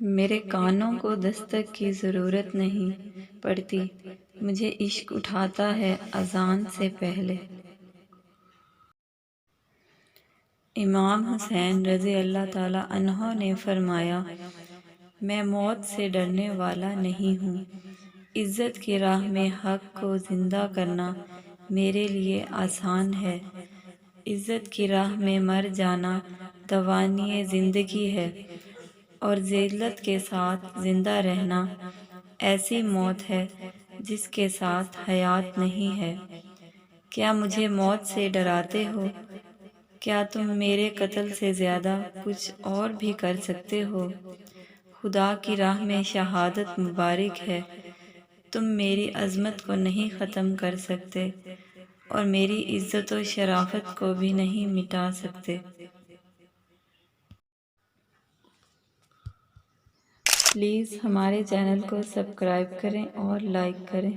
میرے کانوں کو دستک کی ضرورت نہیں پڑتی، مجھے عشق اٹھاتا ہے اذان سے پہلے۔ امام حسین رضی اللہ تعالیٰ عنہ نے فرمایا، میں موت سے ڈرنے والا نہیں ہوں۔ عزت کی راہ میں حق کو زندہ کرنا میرے لیے آسان ہے۔ عزت کی راہ میں مر جانا دوانی زندگی ہے، اور ذلت کے ساتھ زندہ رہنا ایسی موت ہے جس کے ساتھ حیات نہیں ہے۔ کیا مجھے موت سے ڈراتے ہو؟ کیا تم میرے قتل سے زیادہ کچھ اور بھی کر سکتے ہو؟ خدا کی راہ میں شہادت مبارک ہے۔ تم میری عظمت کو نہیں ختم کر سکتے اور میری عزت و شرافت کو بھی نہیں مٹا سکتے۔ پلیز ہمارے چینل کو سبسکرائب کریں اور لائک کریں۔